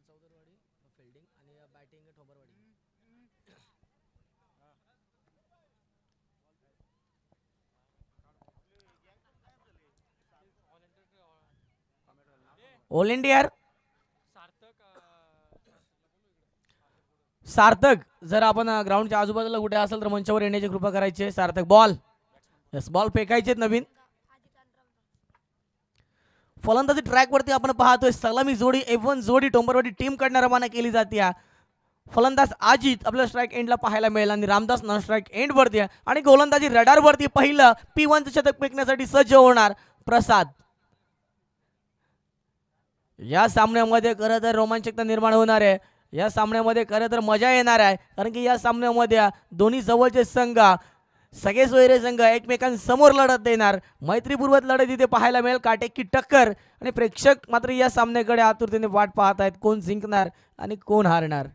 Chaudarwadi fielding आणि batting ठोबरवाडी. All India सार्थक, जर आपण ग्राउंडच्या आजूबाजूला कुठे असेल तर मंचावर येण्याची कृपा करायची. सार्थक बॉल, यस बॉल फेकायचे नवीन. फलंदाजी ट्रॅक वरती आपण पाहतोय सलामी जोडी F1 जोडी टोंबरवाडी टीम कडनं रवाना केली जाते. फलंदाज अजित आपल्या स्ट्राईक एंडला पाहायला मिळेल आणि रामदास नॉन स्ट्राईक एंड वरती आणि गोलंदाजी रडार वरती पहिलं P1 शतक फेकण्यासाठी सज्ज होणार प्रसाद. या सामन्यामध्ये खरं तर रोमांचकता निर्माण होणार आहे. या सामन्यामध्ये खरं तर मजा येणार आहे, कारण की या सामन्यामध्ये दोन्ही जवळचे संघ, सगळे सोयरे संघ एकमेकांसमोर लढत देणार. मैत्रीपूर्वक लढत इथे पाहायला मिळेल, काटेकी टक्कर. आणि प्रेक्षक मात्र या सामन्याकडे आतुरतेने वाट पाहत आहेत, कोण जिंकणार आणि कोण हारणार.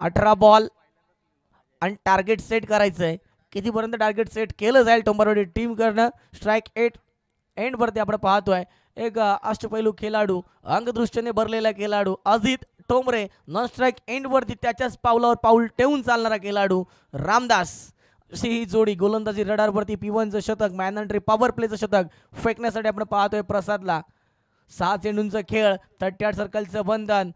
18 बॉल आणि टार्गेट सेट करायचंय. कितीपर्यंत टार्गेट सेट केलं जाईल टोंबरवाडी टीम कडनं. स्ट्राईक 8 एंड वरती आपण पाहतोय एक अष्टपैलू खेळाडू, अंगदृष्ट्याने भरलेला खेळाडू Ajit Tomare. Non strike end वरती त्याच्याच पावलावर पाऊल ठेवून चालणारा खेळाडू रामदास. अशी ही जोडी गोलंदाजी रडारवरती P1चं शतक, मॅन एंट्री पॉवर प्लेचं शतक फेकण्यासाठी आपण पाहतोय प्रसादला. 6 चेंडूंचा खेळ, 38 सर्कलचं बंधन.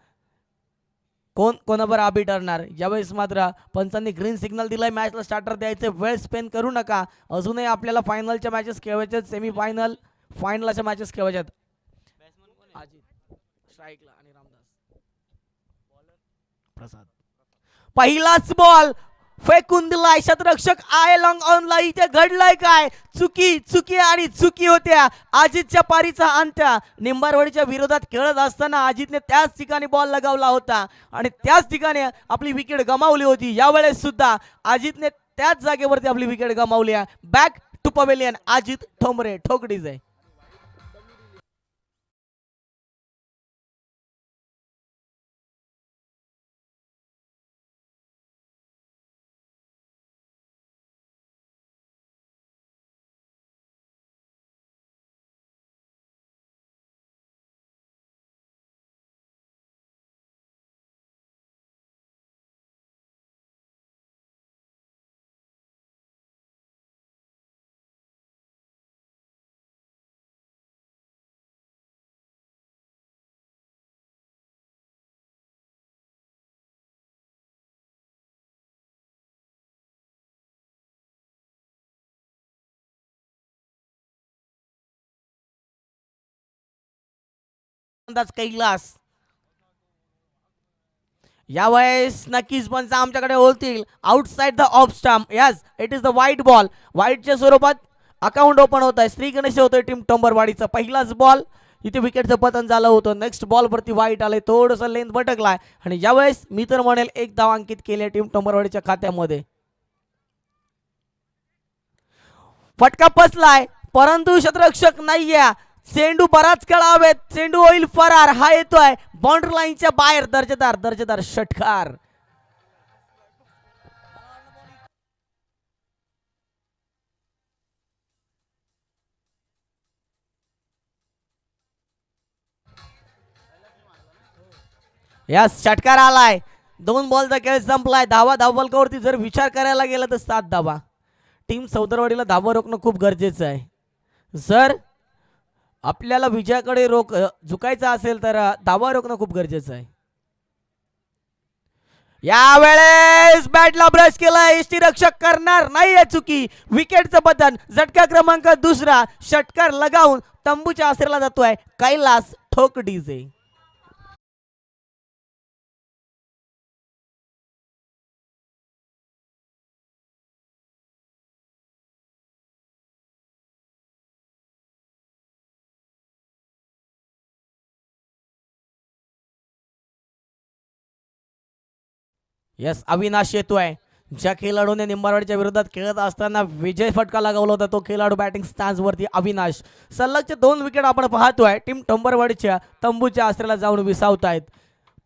कोण कोणावर आबी ठरणार. यावेळेस मात्र पंचांनी ग्रीन सिग्नल दिलाय, मॅचला स्टार्टर द्यायचे. वेळ स्पेंड करू नका, अजूनही आपल्याला फायनलच्या मॅचेस खेळवायच्या, सेमीफायनल फायनलच्या मॅचेस खेळवायच्यात. स्ट्राईकला आणि रामदास. प्रसाद पहिलाच बॉल फेकून दिलाय. शतरक्षक आय लॉंग ऑनला. इथे घडलंय काय? चुकी आणि चुकी होत्या. अजितच्या पारीचा अंत. निंबारवाडीच्या विरोधात खेळत असताना अजितने त्याच ठिकाणी बॉल लगावला होता आणि त्याच ठिकाणी आपली विकेट गमावली होती. यावेळेस सुद्धा अजितने त्याच जागेवरती आपली विकेट गमावली आहे. Back to pavilion. Ajit Thombre ठोकडीज आहे. कैलास यावेळेस नक्कीच पंच आमच्याकडे होतील. Outside the off stump. Yes, it is the white ball. व्हाईटच्या स्वरूपात अकाउंट ओपन होत आहे. श्री गणेश होतोय टीम टोंबरवाडीचा. पहिलाच बॉल इथे विकेटचं पतन झालं होतं. नेक्स्ट बॉल वरती व्हाईट आले, थोडंसं लेंथ भटकलाय आणि यावेळेस मी तर म्हणेल एक धाव अंकित केली टीम टोंबरवाडीच्या खात्यामध्ये. फटका पसलाय परंतु शतरक्षक नाहीये. चेंडू बराच खेळावेत, चेंडू होईल फरार. हा येतोय बाउंड्री लाईनच्या बाहेर. दर्जेदार षटकार. यास षटकार आलाय. 2 बॉलचा खेळ संपलाय. धावफलकावरती जर विचार करायला गेला तर 7 धावा. टीम सौदरवाडीला धावा रोखणं खूप गरजेचं आहे. जर आपल्याला विजयाकडे झुकायचं असेल तर धावा रोखणं खूप गरजेचं आहे. यावेळेस बॅटला ब्रश केला. एसटी रक्षक करणार नाहीये चुकी. विकेटचं बटन. झटका क्रमांक 2. षटकार लगावून तंबूच्या आसरेला जातोय कैलास ठोकडीजे. यस, अविनाश येतोय. ज्या खेळाडूने निंबारवाडीच्या विरोधात खेळत असताना विजय फटका लगावला होता तो खेळाडू बॅटिंग स्टॅन्स वरती अविनाश. सलगचे 2 विकेट आपण पाहतोय टीम टोंबरवाडीच्या तंबूच्या आसऱ्याला जाऊन विसावतायत.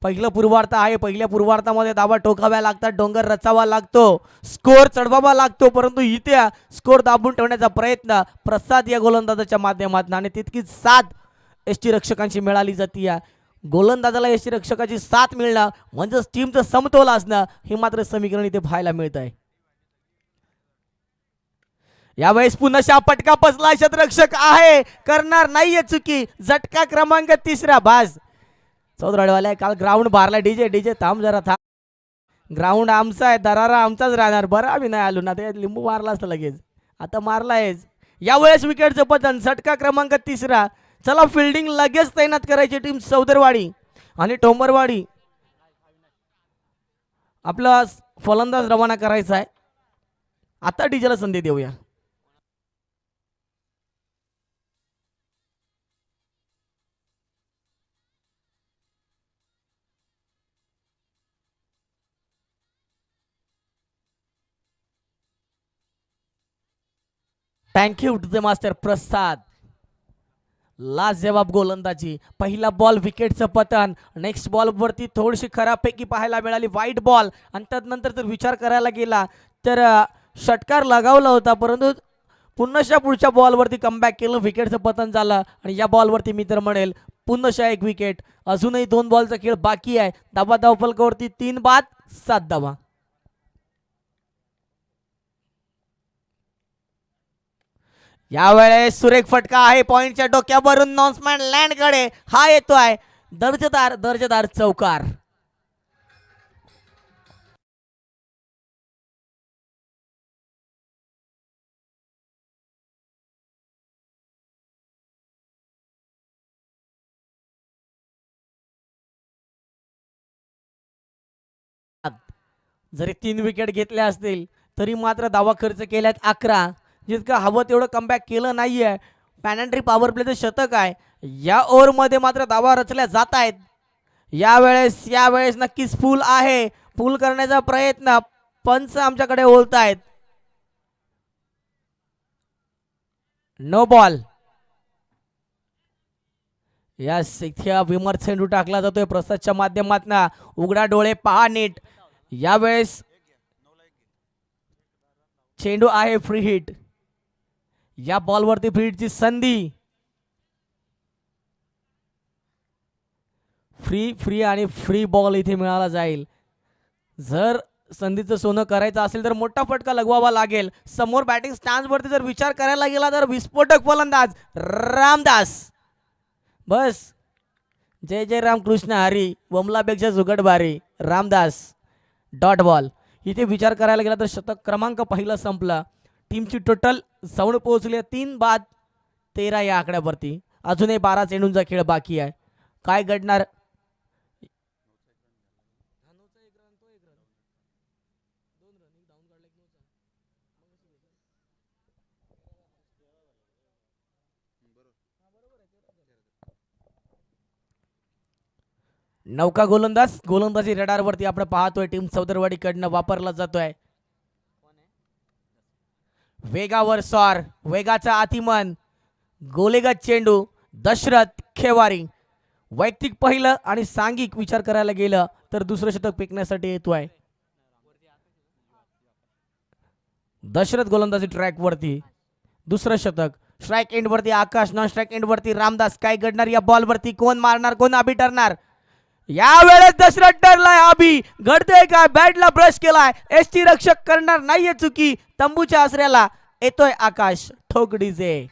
पहिलं पूर्वार्ध आहे. पहिल्या पूर्वार्धामध्ये धावा टोकाव्या लागतात, डोंगर रचावा लागतो, स्कोर चढवावा लागतो. परंतु इथे स्कोर दाबून ठेवण्याचा प्रयत्न प्रसाद या गोलंदाजाच्या माध्यमातून आणि तितकीच साथ एसटी रक्षकांची मिळाली जाते. गोलंदाजाला यष्टीरक्षकाची साथ मिळणं म्हणजेच टीमचं समतोल असणं हे मात्र समीकरण इथे पाहायला मिळत आहे. यावेळेस पुन्हा पटका पसला क्षेत्ररक्षक आहे, करणार नाहीये चुकी. झटका क्रमांक 3 बाज चौधराडवाल्या काल ग्राउंड बारला. डीजे डीजे थांब जरा थांब. ग्राउंड आमचा आहे, दरारा आमचाच राहणार. बरं आम्ही नाही आलो ना, ते लिंबू मारला असतं लगेच. आता मारला आहेच. यावेळेस विकेटचं पतन. झटका क्रमांक 3. चला फिल्डिंग लगेच तैनात करायची टीम चौधरवाडी आणि टोंबरवाडी. आपला फलंदाज रवाना करायचा आहे. आता डीजेला संधी देऊया. थँक्यू टू द मास्टर प्रसाद. लाजवाब गोलंदाजी. पहिला बॉल विकेटचं पतन. नेक्स्ट बॉल वरती थोडीशी खराबपैकी पाहायला मिळाली व्हाईट बॉल. आणि त्यानंतर जर विचार करायला गेला तर षटकार लगावला होता, परंतु पुन्हा पुढच्या बॉलवरती कमबॅक केलं, विकेटचं पतन झालं. आणि या बॉलवरती मी तर म्हणेल पुन्हा एक विकेट. अजूनही 2 बॉलचा खेळ बाकी आहे. धाबा धावफलकावरती 3 बाद 7 धावा. यावेळेस सुरेख फटका आहे. पॉइंटच्या डोक्यावरून नॉन्समॅन लँड कडे हा येतोय. दर्जेदार दर्जेदार चौकार. जरी 3 विकेट घेतल्या असतील तरी मात्र धावा खर्च केल्यात 11. जितकं हवं तेवढं कमबॅक केलं नाहीये. पॅनंट्री पॉवर प्लेचं शतक आहे. या ओव्हरमध्ये मात्र धावा रचल्या जात आहेत. यावेळेस नक्कीच फुल आहे. फुल करण्याचा प्रयत्न पंच आमच्याकडे बोलत आहेत. No ball. या इथे विमर चेंडू टाकला जातोय प्रसादच्या माध्यमातून. उघडा डोळे पहा नीट. यावेळेस चेंडू आहे फ्री हिट. या बॉलवरती फ्री हिटची संधी. फ्री आणि फ्री बॉल इथे मिळाला जाईल. जर संधीचं सोनं करायचं असेल तर मोठा फटका लगवावा लागेल. समोर बॅटिंग स्टॅन्ड वरती जर विचार करायला गेला तर विस्फोटक फलंदाज रामदास. बस जय जय रामकृष्ण हरी. वमलापेक्षा जुगट भारी. Ramdas dot ball. इथे विचार करायला गेला तर शतक क्रमांक पहिला संपला. टीमची टोटल सवड पोहोचली 3 बाद 13 या आकड्यावरती. अजूनही 12 चेंडूंचा खेळ बाकी आहे. काय घडणार. नौका गोलंदाजी रडारवरती आपण पाहतोय. टीम चौधरवाडीकडनं वापरला जातोय. वेगावर स्वार, वेगाचा अतिमन, गोलेगत चेंडू. दशरथ खेवारी वैयक्तिक पहिलं आणि सांघिक विचार करायला गेलं तर दुसरं शतक फेकण्यासाठी येतोय. दशरथ गोलंदाजी ट्रॅक वरती दुसरं शतक. स्ट्राइक एंड वरती आकाश, नॉन स्ट्राइक एंड वरती रामदास. काय घडणार या बॉल वरती. कोण मारणार, कोण अभि ठरणार. यावेळेस दशरथ ठरलाय. अभि घडतंय काय. बॅटला ब्रश केलाय. एसटी रक्षक करणार नाहीये चुकी. तंबूच्या आसऱ्याला येतोय आकाश. ठोक डीजे.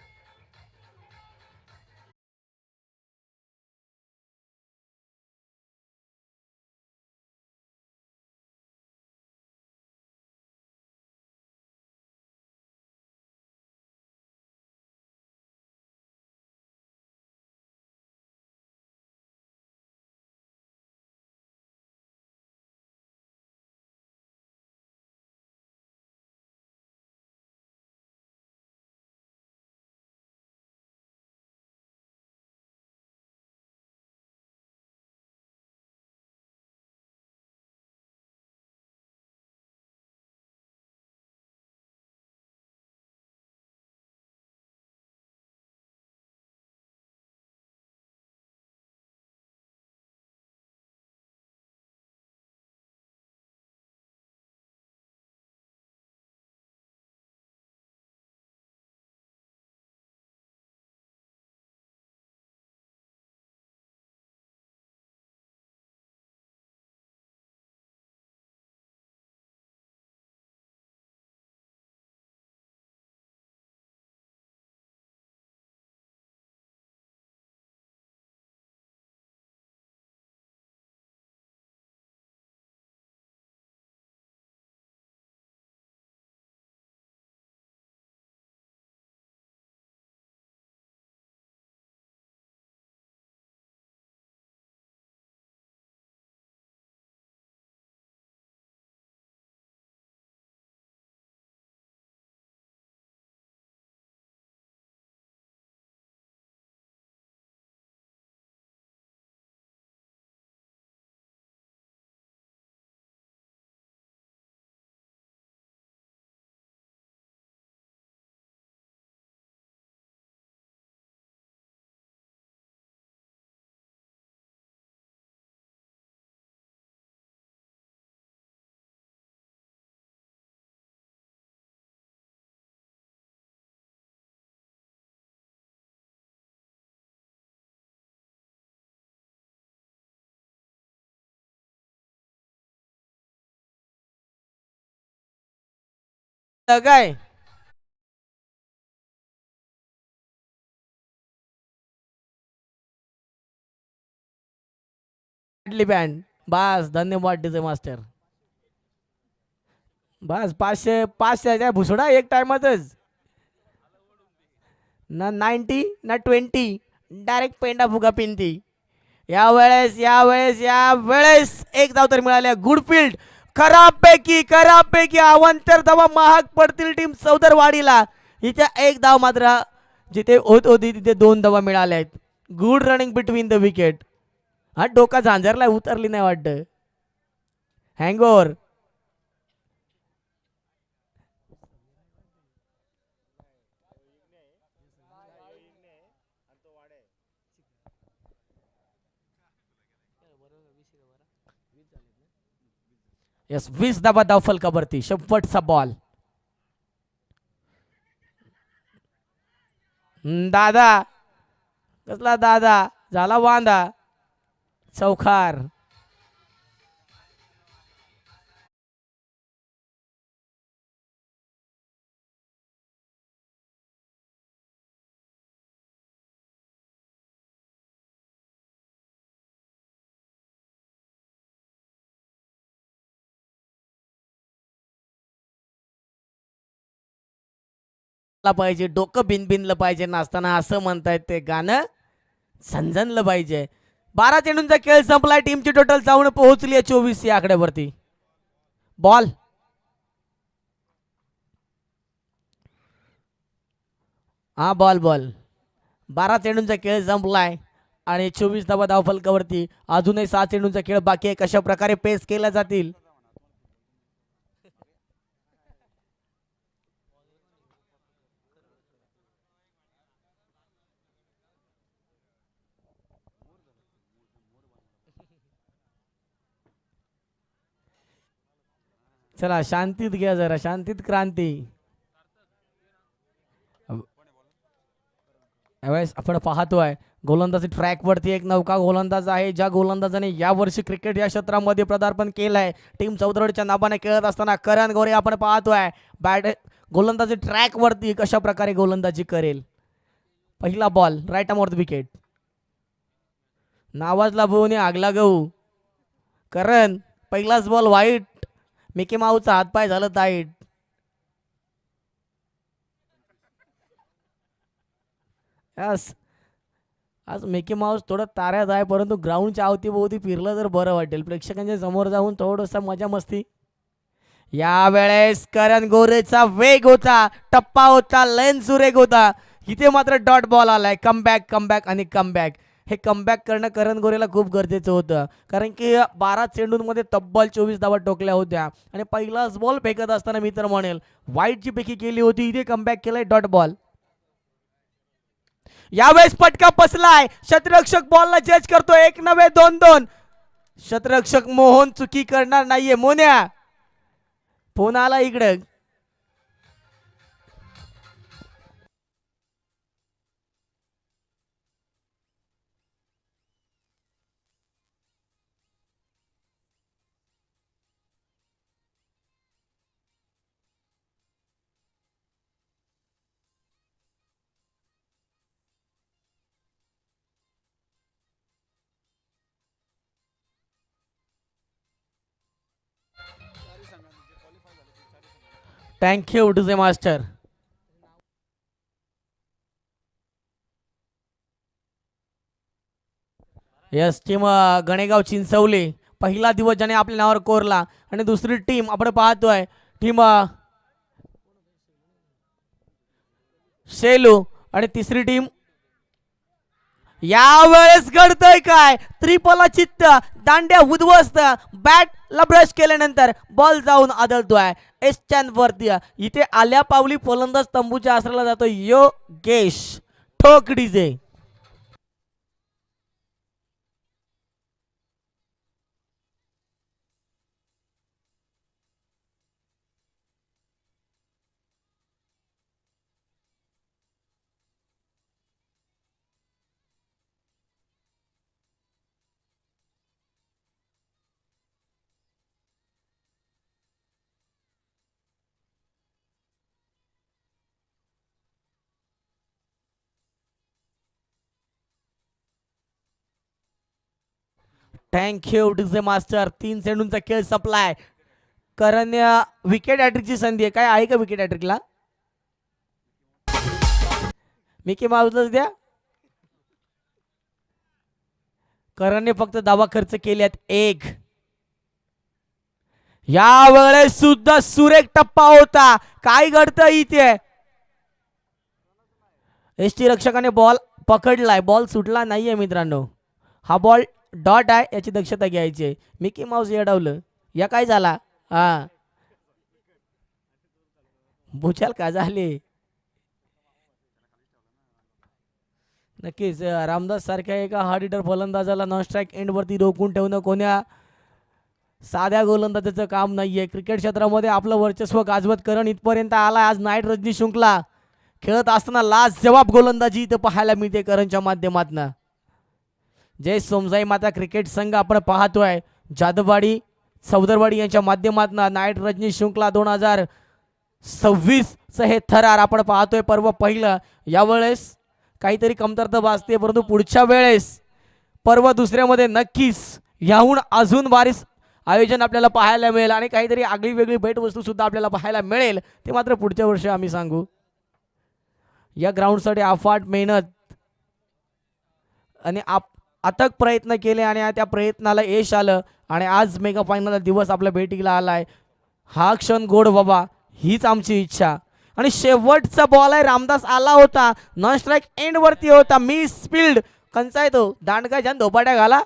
काय बँड बस धन्यवाद डीजे मास्टर. बस 500 भुसडा एक टायमातच ना 90 ना 20 डायरेक्ट पेंडा फुगा पिंती. यावेळेस एक धाव तर मिळाल्या. गुडफिल्ड खराबपैकी अवांतर धावा महाग पडतील टीम चौदरवाडीला. इथे एक धाव मात्र जिथे होत होती तिथे 2 धावा मिळाल्या आहेत. Good running between the wicket. हा डोका झांझरला उतरली नाही वाटत. हँगओव्हर. यस 20 धावा धाव फलकावरती. शेवटचा बॉल. दादा कसला दादा झाला वांदा. चौकार. पाहिजे डोकं बिनबिनलं पाहिजे नाचताना असं म्हणतायत ते गाणं झणझणलं पाहिजे. 12 चेंडूंचा खेळ संपलाय. टीमची टोटल जाऊन पोहोचली आहे 24 या आकड्यावरती. बॉल हा बॉल 12 चेंडूंचा खेळ संपलाय आणि 24 धावा धाव फलकावरती. अजूनही 6 चेंडूंचा खेळ बाकी आहे. कशा प्रकारे पेस केला जातील. चला शांतीत घ्या जरा. शांतीत क्रांती. यावेळेस आपण पाहतोय गोलंदाजी ट्रॅक वरती एक नौका गोलंदाज आहे. ज्या गोलंदाजाने यावर्षी क्रिकेट या क्षेत्रामध्ये पदार्पण केलंय. टीम चौदरवाडीच्या नावाने खेळत असताना करण गोरे आपण पाहतोय. बॅट गोलंदाजी ट्रॅक वरती कशा प्रकारे गोलंदाजी करेल. पहिला बॉल राईट आर्म विकेट. नावाजला भुवनी आगला गहू. करण पहिलाच बॉल वाईट. मिकी माऊचा हातपाय झालं टाईट. यस आज मिकी माऊस थोडं ताऱ्यात आहे परंतु ग्राउंडच्या अवतीभोवती फिरलं तर बरं वाटेल. प्रेक्षकांच्या समोर जाऊन थोडंसं मजा मस्ती. यावेळेस करण गोरेचा वेग होता. टप्पा होता. लेन सुरेख होता. इथे मात्र डॉट बॉल आलाय. कमबॅक आणि कमबॅक. हे कमबॅक करणं करण गोरेला खूप गरजेचं होतं कारण की 12 चेंडूंमध्ये तब्बल 24 धावा टोकल्या होत्या आणि पहिलाच बॉल फेकत असताना मी तर म्हणेल वाईटची पैकी केली होती. इथे कमबॅक केलाय डॉट बॉल. यावेळेस फटका बसलाय. शतरक्षक बॉलला जज करतो. 1 नव्हे 2-2. शतरक्षक मोहन चुकी करणार नाहीये. मोन्या फोन आला इकडे. Thank you to the master. Yes team Ganegaon Chinchwali पहिला दिवस ज्याने आपल्या नावावर कोरला आणि दुसरी टीम आपण पाहतोय टीम सेलू आणि तिसरी टीम. यावेळेस घडतंय काय. त्रिपला चित्त दांड्या उद्ध्वस्त. बॅटला ब्रश केल्यानंतर बॉल जाऊन आदळतोय एस्टॅन वरती. इथे आल्या पावली फलंदाज तंबूच्या आसराला जातो योगेश ठोक डीजे. Thank you DJ master. 3 चेंडूंचा खेळ संपलाय. करण विकेट हॅट्रिकची संधी आहे. काय आहे का विकेट हॅट्रिकला? मिकी माऊसलाच द्या. करणने फक्त धावा खर्च केल्यात 1. या वेळेस सुद्धा सुरेख टप्पा होता. काय घडतं इथे? एसटी रक्षकाने बॉल पकडलाय. बॉल सुटला नाहीये मित्रांनो. हा बॉल डॉट आहे, याची दक्षता घ्यायची आहे. मिकी माऊस येडवलं. या काय झाला? हा भूचाल का झाले? नक्कीच रामदास सारख्या एका हार्ड हिटर फलंदाजाला नॉन स्ट्राईक एंड वरती रोखून ठेवणं कोण्या साध्या गोलंदाजाचं काम नाहीये. क्रिकेट क्षेत्रामध्ये आपलं वर्चस्व गाजवत करण इथपर्यंत आला. आज नाईट रजनी शृंखला खेळत असताना लाजवाब गोलंदाजी इथं पाहायला मिळते करणच्या माध्यमातून. जय सोमजाई माता क्रिकेट संघ आपण पाहतोय जाधववाडी चौदरवाडी यांच्या माध्यमातून नाईट रजनी शृंखला 2026 च हे थरार आपण पाहतोय. पर्व पहिलं. यावेळेस काहीतरी कमतरता भासते, परंतु पुढच्या वेळेस पर्व दुसऱ्यामध्ये नक्कीच याहून अजून बारीस आयोजन आपल्याला पाहायला मिळेल आणि काहीतरी आगळी वेगळी भेटवस्तू सुद्धा आपल्याला पाहायला मिळेल. ते मात्र पुढच्या वर्षी आम्ही सांगू. या ग्राउंडसाठी अफाट मेहनत आणि अथक प्रयत्न केले आणि त्या प्रयत्नाला यश आलं आणि आज मेगा फायनल दिवस आपल्या भेटीला आलाय. हा क्षण गोड बाबा, हीच आमची इच्छा. आणि शेवटचा बॉल आहे. रामदास आला होता, नॉन स्ट्राईक एंड वरती होता. मिस फील्ड कंचा आहे तो, दांडका छान धोपाट्या घाला.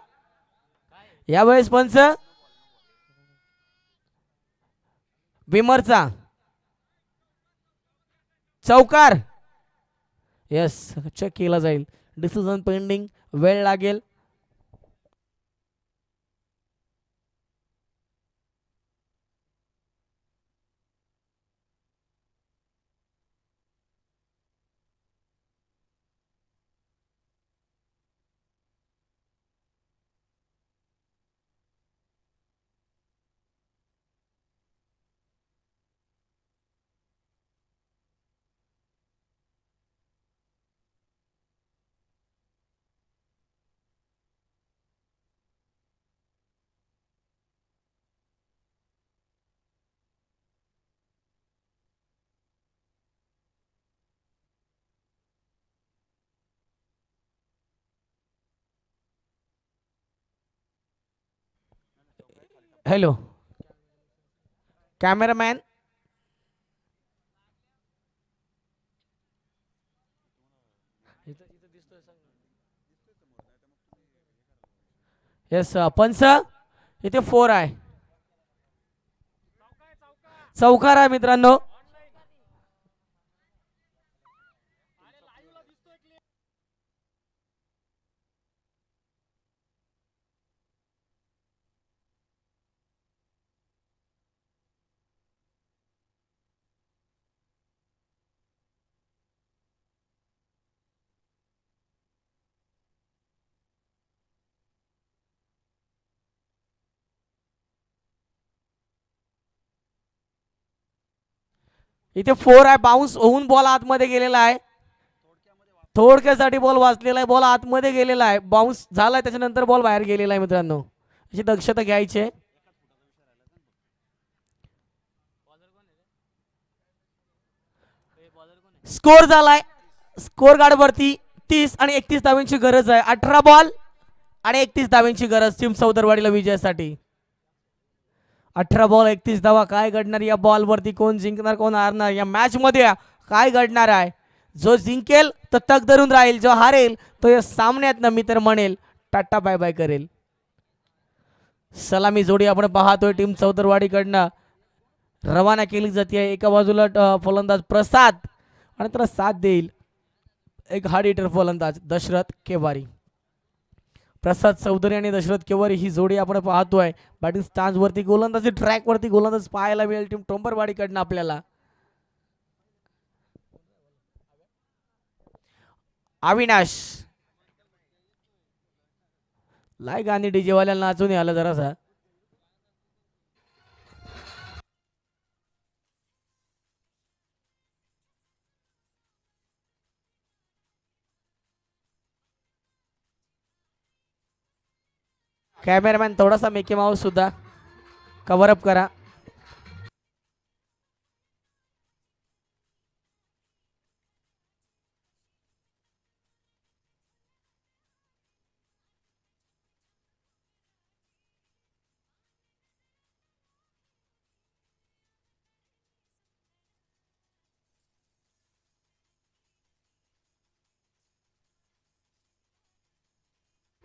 यावेळेस पंच विमरचा चौकार. यस, चेक केला जाईल. डिसिजन पेंडिंग, वेळ लागेल. हॅलो कॅमेरामॅन, येस पंच इथे 4 आहे. चौकार आहे मित्रांनो. इथे 4 आहे. बाउन्स होऊन बॉल आतमध्ये गेलेला आहे. थोडक्यासाठी बॉल वाचलेला आहे. बॉल आतमध्ये गेलेला आहे. बाउन्स झालाय, त्याच्यानंतर बॉल बाहेर गेलेला आहे मित्रांनो. याची दक्षता घ्यायची आहे. स्कोर झालाय. स्कोर गार्ड वरती 30 आणि 31 धाव्यांची गरज आहे. 18 बॉल आणि 31 धाव्यांची गरज टीम चौदरवाडीला विजयासाठी. 18 बॉल 31 धावा. काय घडणार या बॉल वरती? कोण जिंकणार, कोण हारणार या मॅच मध्ये? काय घडणार आहे? जो जिंकेल तो तक धरून राहील, जो हारेल तो या सामन्यात मी तर म्हणेल टाटा बाय बाय करेल. सलामी जोडी आपण पाहतोय टीम चौदरवाडीकडनं रवाना केली जाते. एका बाजूला फलंदाज प्रसाद आणि त्याला साथ देईल एक हार्ड हिटर फलंदाज दशरथ केवारी. प्रसाद चौधरी आणि दशरथ केवारी ही जोडी आपण पाहतोय. बॅटिंग स्टान्स वरती गोलंदाजी ट्रॅक वरती गोलंदाज पाहायला मिळेल टीम टोंबरवाडीकडनं आपल्याला. अविनाश लाय गाणी डीजे वाल्याला नाचून आलं जरासा. कॅमेरामॅन थोडासा मिकी माऊस सुद्धा कव्हर अप करा.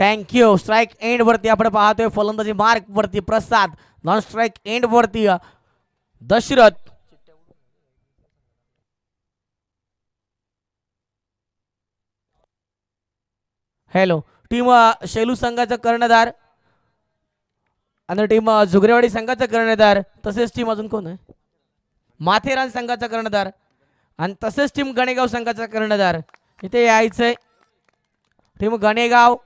थँक्यू. स्ट्राईक एंड वरती आपण पाहतोय फलंदाजी मार्क वरती प्रसाद, नॉन स्ट्राईक एंड वरती दशरथ. हॅलो टीम शेलू संघाचा कर्णधार आणि टीम जुगरेवाडी संघाचा कर्णधार, तसेच टीम अजून कोण आहे माथेरान संघाचा कर्णधार आणि तसेच टीम गणेगाव संघाचा कर्णधार इथे यायचंय. टीम गणेगाव,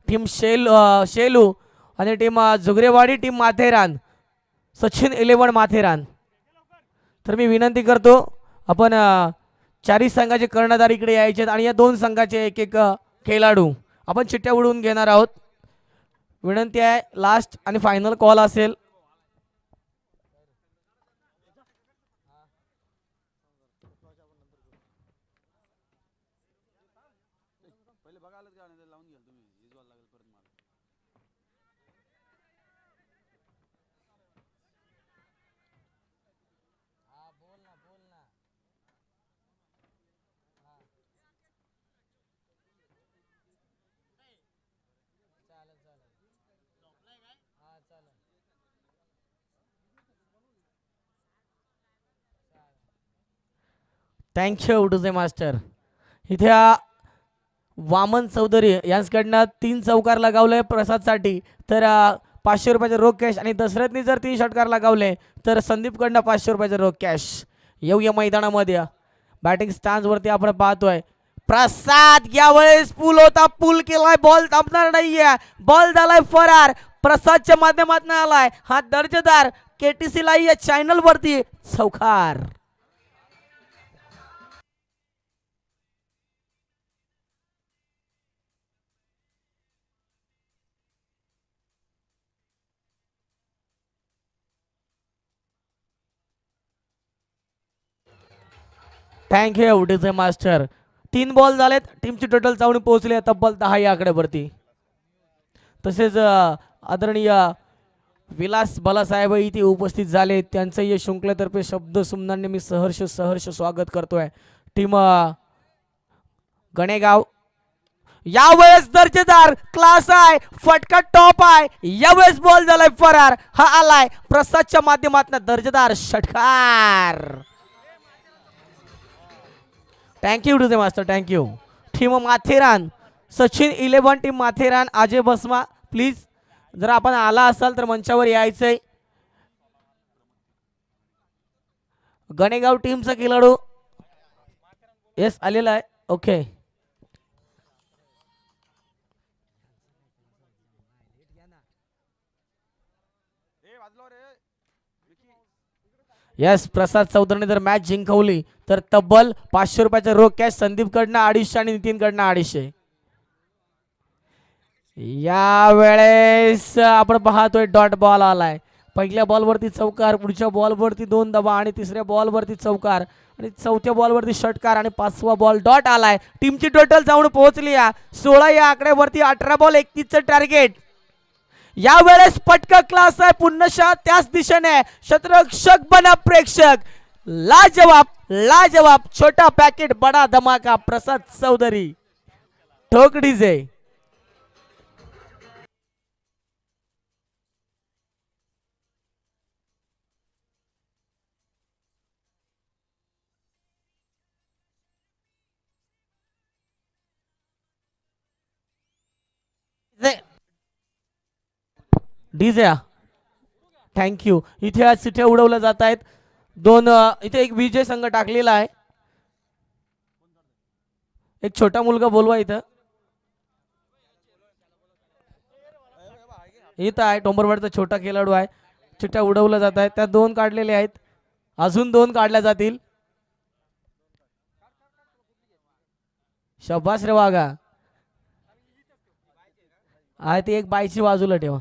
टीम शेलू आणि टीम जुगरेवाडी, टीम माथेरान, सचिन 11 माथेरान. तर मी विनंती करतो आपण चारही संघाचे कर्णधार इकडे यायचे आणि या दोन संघाचे एक एक खेळाडू आपण चिठ्ठ्या उडवून घेणार आहोत. विनंती आहे, लास्ट आणि फायनल कॉल असेल. Thank you to the master. इथे वामन चौधरी यांच्याकडनं 3 चौकार लगावले प्रसादसाठी, तर 500 रुपयाचे रोख कॅश आणि दशरथनी जर 3 षटकार लगावले तर संदीपकडनं 500 रुपयाचे रोख कॅश. येऊया मैदानामध्ये. बॅटिंग स्टॅन्ड वरती आपण पाहतोय प्रसाद यावेळेस पूल होता, पूल केलाय, बॉल थांबणार नाहीये, बॉल झालाय फरार. प्रसादच्या माध्यमातून आलाय हा दर्जेदार केटीसी ला या चॅनल वरती चौकार. Thank you DJ master. 3 बॉल झालेत, टीमची टोटल चावणी पोहोचली तब्बल 10 या आकड्यावरती. तसेच आदरणीय विलास बालासाहेब इथे उपस्थित झाले, त्यांचं या शृंखलेतर्फे शब्द सुमनांनी मी सहर्ष स्वागत करतोय. टीम गणेगाव यावेळेस दर्जेदार क्लास आहे, फटका टॉप आहे, यावेळेस बॉल झालाय फरार. हा आलाय प्रसादच्या माध्यमातून दर्जेदार षटकार. Thank you to the master, thank you. Team Matheran Sachin 11, team Matheran Ajay बसमा, प्लीज जर आपण आला असाल तर मंचावर यायचंय. गणेगाव टीमचा खेळाडू येस आलेला आहे. Okay yes. प्रसाद चौधरीने जर मॅच जिंकवली तर तब्बल 500 रुपयाचा रोख कॅश संदीपकडनं 250 आणि नितीनकडनं 250. या वेळेस आपण पाहतोय डॉट बॉल आलाय. पहिल्या बॉलवरती चौकार, पुढच्या बॉलवरती 2 दबा आणि तिसऱ्या बॉलवरती चौकार आणि चौथ्या बॉलवरती षटकार आणि 5वा बॉल डॉट आलाय. टीमची टोटल जाऊन पोहोचली 16 या आकड्यावरती. 18 बॉल 31चं टार्गेट. या वेळेस पटका क्लास आहे, पुन्हा त्याच दिशेने शतरक्षक बना प्रेक्षक. लाजवाब लाजवाब, छोटा पॅकेट बडा धमाका. प्रसाद चौधरी ठोक डीजे. DJ thank you. इथे आज चिठ्ठ्या उडवल्या जात आहेत. 2 इथे एक विजय संघ टाकलेला आहे. एक छोटा मुलगा बोलवा इथं. इथं आहे टोंबरवाडचा छोटा खेळाडू आहे. चिठ्ठ्या उडवल्या जात आहेत. त्या 2 काढलेले आहेत, अजून 2 काढल्या जातील. शाबास रे वागा. आहे ती एक बाईची बाजूला ठेवा.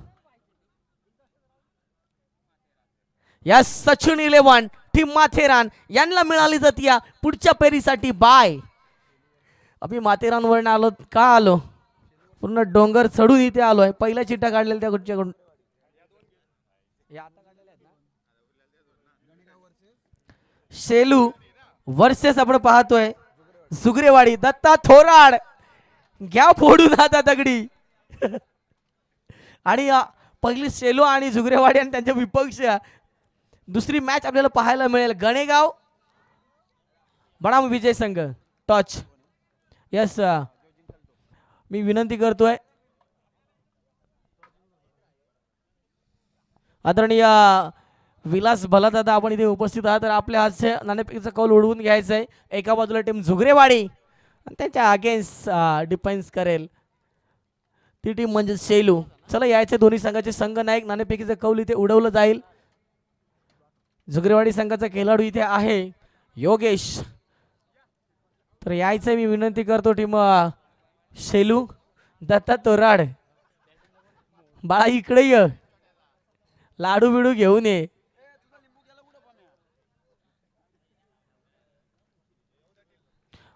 या सचिन 11 टीम माथेरान यांना मिळाली जाते या पुढच्या पेरीसाठी बाय. आम्ही माथेरानवरून आलो का आलो पूर्ण डोंगर चढून इथे आलोय. पहिल्या चिट्ट्या काढलेल्या त्या कुठच्याकडून शेलू वर्सेस आपण पाहतोय जुगरेवाडी. दत्ता थोराड घ्या फोडून आता दगडी. आणि पहिली शेलू आणि जुगरेवाडी आणि त्यांच्या विपक्ष दुसरी मॅच आपल्याला पाहायला मिळेल. गणेगाव बनाम विजय संघ टॉच. यस मी विनंती करतोय आदरणीय विलास भलादादा आपण इथे उपस्थित आहात तर आपल्या हातचे नाणेफेकीचा कौल उडवून घ्यायचा आहे. एका बाजूला टीम जुगरेवाडी आणि त्यांच्या अगेन्स्ट डिफेन्स करेल ती टीम म्हणजे शेलू. चला यायचे दोन्ही संघाचे संघ नायक. नाणेफेकीचं कौल इथे उडवलं जाईल. जुगरेवाडी संघाचा खेळाडू इथे आहे योगेश. तर यायचं मी विनंती करतो टीम शेलू. दत्ता तोराड बाळा इकडे ये लाडू बिडू घेऊन ये.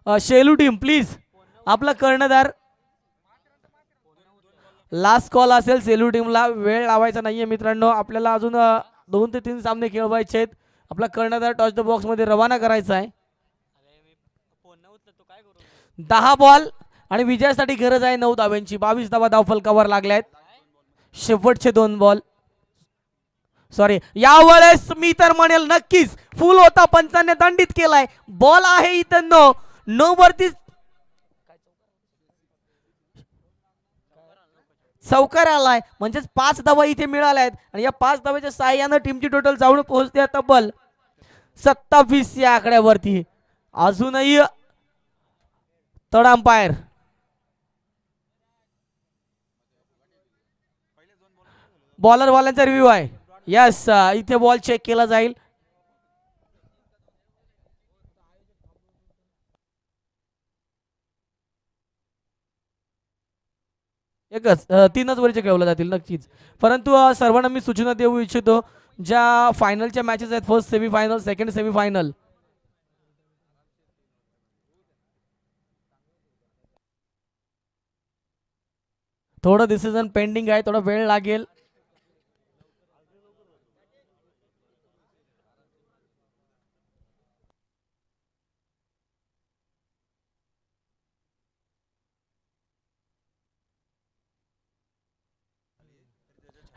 शेलू टीम प्लीज आपला कर्णधार लास्ट कॉल असेल. सेलू टीमला वेळ लावायचा नाहीये मित्रांनो. आपल्याला अजून 2 ते 3 सामने खेळवायचे आहेत. आपला कर्णधार टॉच द बॉक्स मध्ये रवाना करायचा आहे. 10 बॉल आणि विजयासाठी गरज आहे 9 धाव्यांची. 22 धावा धावफलकावर लागल्यात. शेवटचे 2 बॉल सॉरी यावेळेस मी तर म्हणेल नक्कीच फुल होता. पंचांनी दंडित केलाय. बॉल आहे इथं नो वरती चौकार आलाय म्हणजेच 5 धावा इथे मिळाल्या आहेत. आणि या 5 धाव्याच्या साहाय्यानं टीमची टोटल जाऊन पोहोचते तब्बल 27 या आकड्यावरती. अजूनही थर्ड अंपायर बॉलर वाल्यांचा रिव्ह्यू आहे. यस इथे बॉल चेक केला जाईल. एकच 3च वरचे खेळवले जातील नक्कीच. परंतु सर्वांना मी सूचना देऊ इच्छितो ज्या फायनलच्या मॅचेस आहेत फर्स्ट सेमीफायनल सेकंड सेमीफायनल थोडं डिसिजन पेंडिंग आहे. थोडा वेळ लागेल.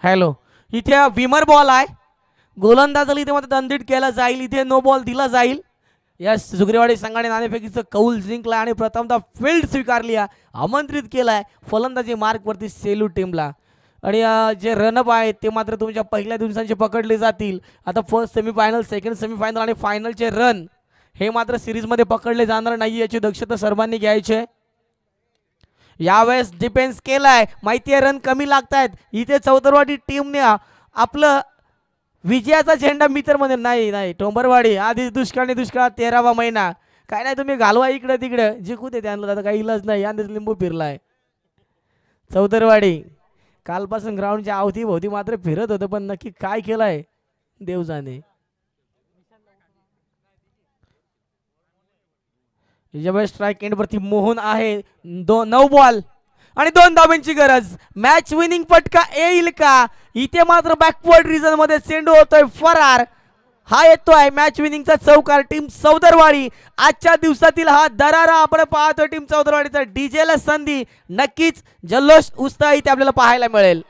हॅलो इथे विमर बॉल आहे. गोलंदाजाला इथे मात्र दंडित केला जाईल. इथे नो बॉल दिला जाईल. यस जुगरेवाडी संघाने नाणेफेकीचं कौल जिंकला आणि प्रथमतः फील्ड स्वीकारली आमंत्रित केलाय फलंदाजी मार्क वरती सेलू टीमला. आणि जे रनअप आहेत ते मात्र तुमच्या पहिल्या दिवसांचे पकडले जातील. आता फर्स्ट सेमीफायनल सेकंड सेमीफायनल आणि फायनलचे रन हे मात्र सिरीजमध्ये पकडले जाणार नाही याची दक्षता सर्वांनी घ्यायची. यावेळेस डिफेन्स केलाय. माहिती आहे रन कमी लागतायत. इथे चौतरवाडी टीमने आपलं विजयाचा झेंडा मित्र मध्ये नाही टोंबरवाडी आधीच दुष्काळी दुष्काळ 13वा महिना काय नाही तुम्ही घालवा इकडे तिकडे जिंकू दे त्यांना आता काही इलाज नाही. आधीच लिंबू फिरलाय चौतरवाडी. कालपासून ग्राउंडच्या अवतीभोवती मात्र फिरत होतं पण नक्की काय केलंय देव जाणे. स्ट्राइक एंड वरती मोहन आहे. 9 बॉल आणि 2 धावांची गरज. मॅच विनिंग फटका येईल का. इथे मात्र बॅकवर्ड रिजन मध्ये चेंडू होतोय फरार. हा येतोय मॅच विनिंगचा चौकार टीम चौदरवाडी. आजच्या दिवसातील हा दरारा आपण पाहतोय टीम चौदरवाडीचा. डीजेला संधी नक्कीच जल्लोष उत्साह इथे आपल्याला पाहायला मिळेल.